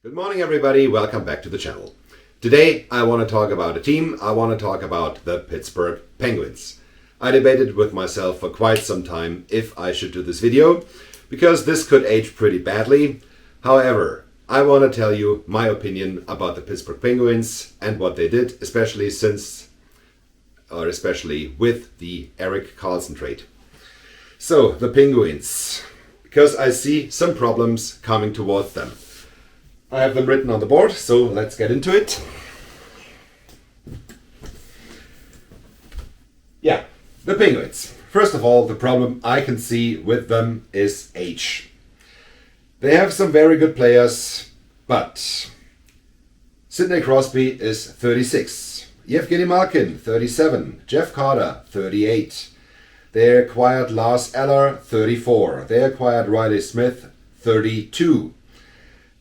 Good morning, everybody. Welcome back to the channel. Today, I want to talk about a team. I want to talk about the Pittsburgh Penguins. I debated with myself for quite some time if I should do this video, because this could age pretty badly. However, I want to tell you my opinion about the Pittsburgh Penguins and what they did, especially with the Erik Karlsson trade. So, the Penguins, because I see some problems coming towards them. I have them written on the board, so let's get into it. Yeah, the Penguins. First of all, the problem I can see with them is age. They have some very good players, but Sidney Crosby is 36, Evgeny Malkin 37, Jeff Carter 38. They acquired Lars Eller 34. They acquired Riley Smith 32.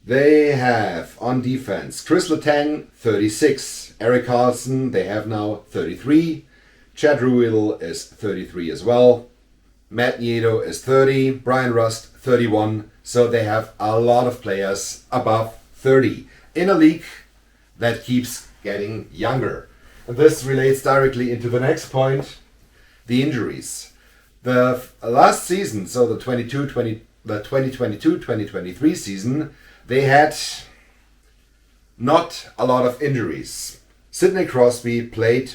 They have, on defense, Chris Letang, 36. Erik Karlsson, they have now 33. Chad Ruhwedel is 33 as well. Matt Nieto is 30. Brian Rust, 31. So they have a lot of players above 30 in a league that keeps getting younger. And this relates directly into the next point, the injuries. The last season, so the 2022-2023 season, they had not a lot of injuries. Sidney Crosby played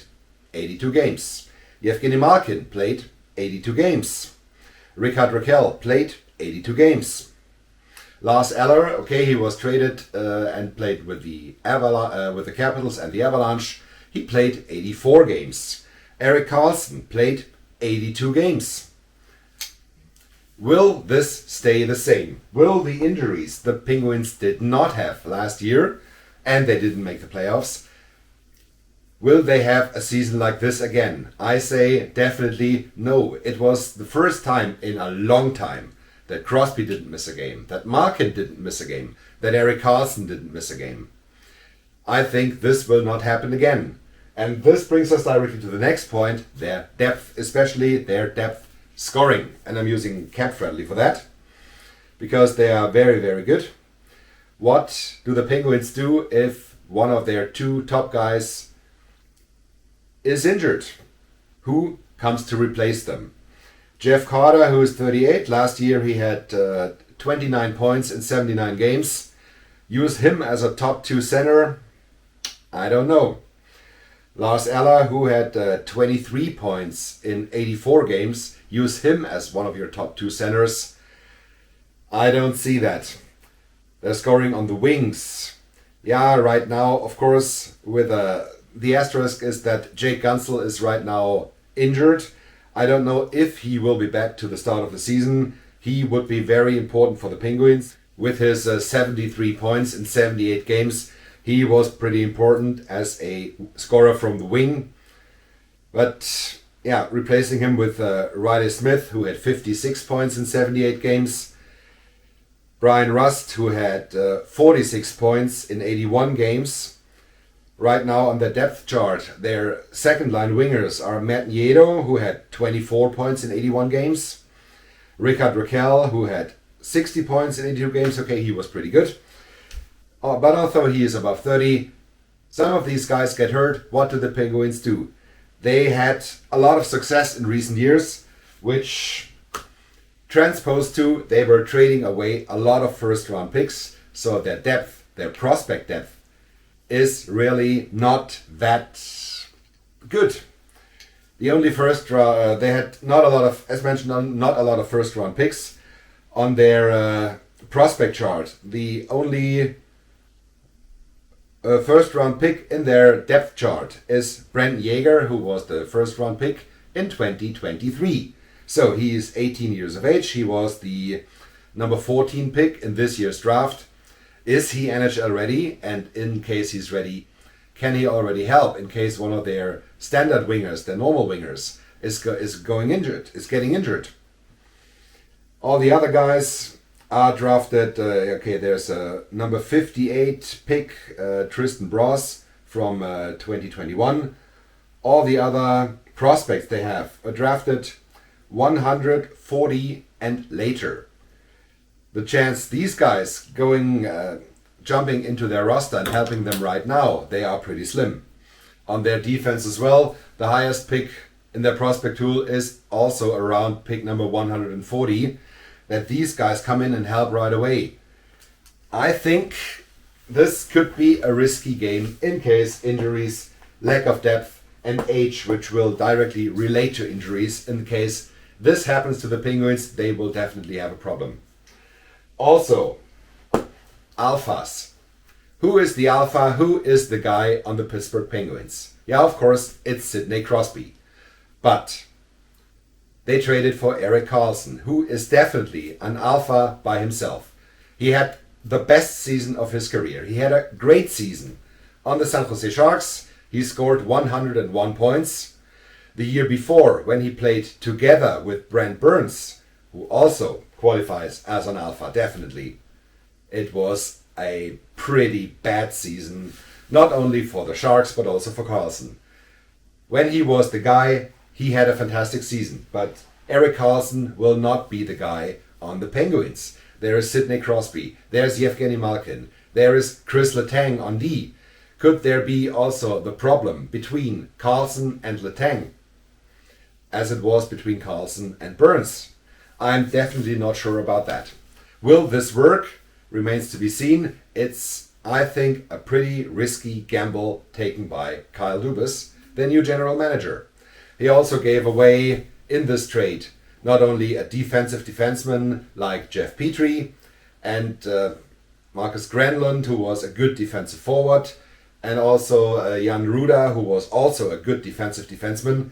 82 games. Evgeny Malkin played 82 games. Rickard Rakell played 82 games. Lars Eller, okay, he was traded and played with the Capitals and the Avalanche. He played 84 games. Erik Karlsson played 82 games. Will this stay the same? Will the injuries the Penguins did not have last year, and they didn't make the playoffs, will they have a season like this again? I say definitely no. It was the first time in a long time that Crosby didn't miss a game, that Malkin didn't miss a game, that Erik Karlsson didn't miss a game. I think this will not happen again. And this brings us directly to the next point, their depth, especially their depth scoring, and I'm using cap friendly for that because they are very, very good. What do the Penguins do if one of their two top guys is injured? Who comes to replace them? Jeff Carter, who is 38, last year he had 29 points in 79 games. Use him as a top two center? I don't know. Lars Eller, who had 23 points in 84 games, use him as one of your top two centers. I don't see that. They're scoring on the wings. Yeah, right now, of course, with the asterisk is that Jake Gunsel is right now injured. I don't know if he will be back to the start of the season. He would be very important for the Penguins. With his 73 points in 78 games, he was pretty important as a scorer from the wing. But yeah, replacing him with Riley Smith, who had 56 points in 78 games. Brian Rust, who had 46 points in 81 games. Right now on the depth chart, their second line wingers are Matt Nieto, who had 24 points in 81 games. Rickard Rakell, who had 60 points in 82 games. Okay, he was pretty good. But although he is above 30, some of these guys get hurt. What do the Penguins do? They had a lot of success in recent years, which transposed to they were trading away a lot of first round picks. So their depth, their prospect depth, is really not that good. The only they had not a lot of, as mentioned, not a lot of first round picks on their prospect chart. The only first round pick in their depth chart is Brent Yeager, who was the first round pick in 2023. So he is 18 years of age. He was the number 14 pick in this year's draft. Is he NHL ready? And in case he's ready, can he already help in case one of their standard wingers, their normal wingers, is getting injured? All the other guys are drafted. There's a number 58 pick, Tristan Bross from 2021. All the other prospects they have are drafted 140 and later. The chance these guys going jumping into their roster and helping them right now, they are pretty slim. On their defense as well, the highest pick in their prospect pool is also around pick number 140. That these guys come in and help right away. I think this could be a risky game in case injuries, lack of depth, and age, which will directly relate to injuries. In case this happens to the Penguins, they will definitely have a problem. Also, alphas. Who is the alpha? Who is the guy on the Pittsburgh Penguins? Yeah, of course, it's Sidney Crosby. But they traded for Erik Karlsson, who is definitely an alpha by himself. He had the best season of his career. He had a great season. On the San Jose Sharks, he scored 101 points. The year before, when he played together with Brent Burns, who also qualifies as an alpha, definitely, it was a pretty bad season, not only for the Sharks, but also for Karlsson. When he was the guy, he had a fantastic season, but Erik Karlsson will not be the guy on the Penguins. There is Sidney Crosby, there's Yevgeny Malkin, there is Chris Letang on D. Could there be also the problem between Karlsson and Letang, as it was between Karlsson and Burns? I'm definitely not sure about that. Will this work? Remains to be seen. It's, I think, a pretty risky gamble taken by Kyle Dubas, the new general manager. He also gave away in this trade not only a defensive defenseman like Jeff Petrie and Marcus Granlund, who was a good defensive forward, and also Jan Ruda, who was also a good defensive defenseman.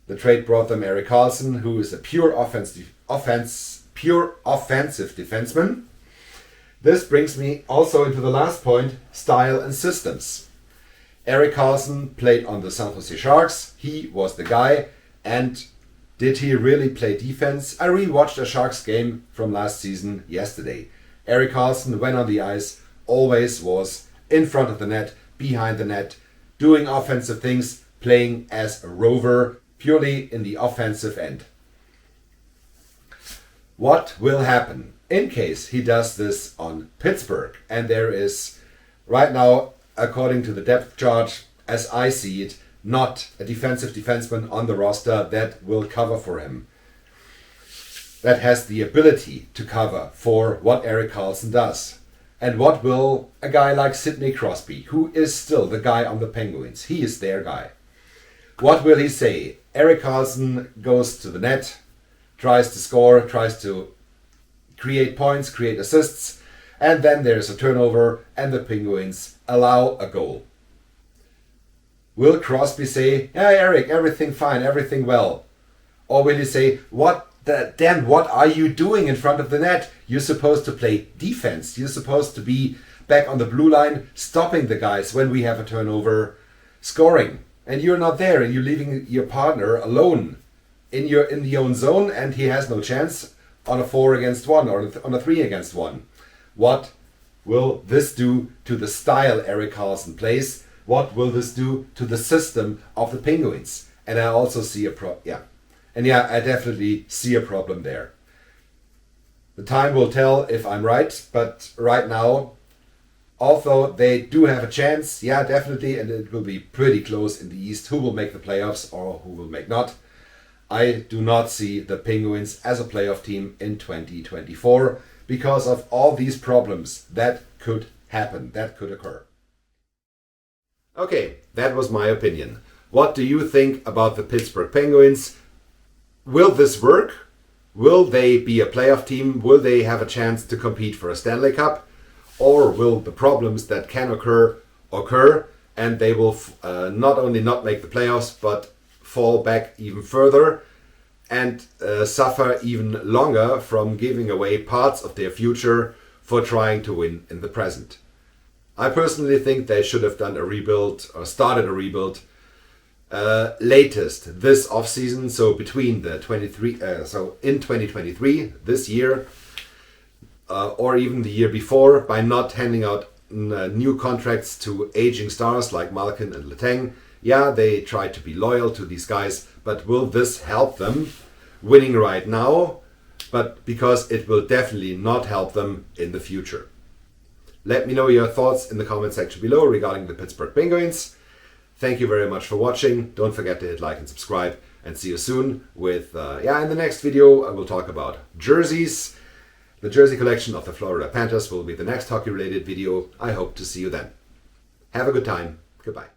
The trade brought them Erik Karlsson, who is a pure offensive defenseman. This brings me also into the last point, style and systems. Erik Karlsson played on the San Jose Sharks. He was the guy. And did he really play defense? I rewatched a Sharks game from last season yesterday. Erik Karlsson, when on the ice, always was in front of the net, behind the net, doing offensive things, playing as a rover, purely in the offensive end. What will happen in case he does this on Pittsburgh? And there is right now, according to the depth chart, as I see it, not a defensive defenseman on the roster that will cover for him, that has the ability to cover for what Erik Karlsson does. And what will a guy like Sidney Crosby, who is still the guy on the Penguins, he is their guy, what will he say? Erik Karlsson goes to the net, tries to score, tries to create points, create assists, and then there's a turnover and the Penguins allow a goal. Will Crosby say, yeah, Erik, everything fine, everything well? Or will he say, what are you doing in front of the net? You're supposed to play defense. You're supposed to be back on the blue line, stopping the guys when we have a turnover, scoring. And you're not there, and you're leaving your partner alone in the own zone, and he has no chance on a 4-against-1 or on a 3-against-1. What will this do to the style Erik Karlsson plays? What will this do to the system of the Penguins? And I also see I definitely see a problem there. The time will tell if I'm right, but right now, although they do have a chance, yeah, definitely, and it will be pretty close in the East, who will make the playoffs or who will make not, I do not see the Penguins as a playoff team in 2024 because of all these problems that could happen, that could occur. Okay, that was my opinion. What do you think about the Pittsburgh Penguins? Will this work? Will they be a playoff team? Will they have a chance to compete for a Stanley Cup? Or will the problems that can occur and they will not only not make the playoffs but fall back even further and suffer even longer from giving away parts of their future for trying to win in the present? I personally think they should have done a rebuild or started a rebuild latest this offseason, so between the in 2023, this year, or even the year before, by not handing out new contracts to aging stars like Malkin and Letang. Yeah, they try to be loyal to these guys, but will this help them winning right now? But because it will definitely not help them in the future. Let me know your thoughts in the comment section below regarding the Pittsburgh Penguins. Thank you very much for watching. Don't forget to hit like and subscribe, and see you soon with, in the next video I will talk about jerseys. The jersey collection of the Florida Panthers will be the next hockey related video. I hope to see you then. Have a good time. Goodbye.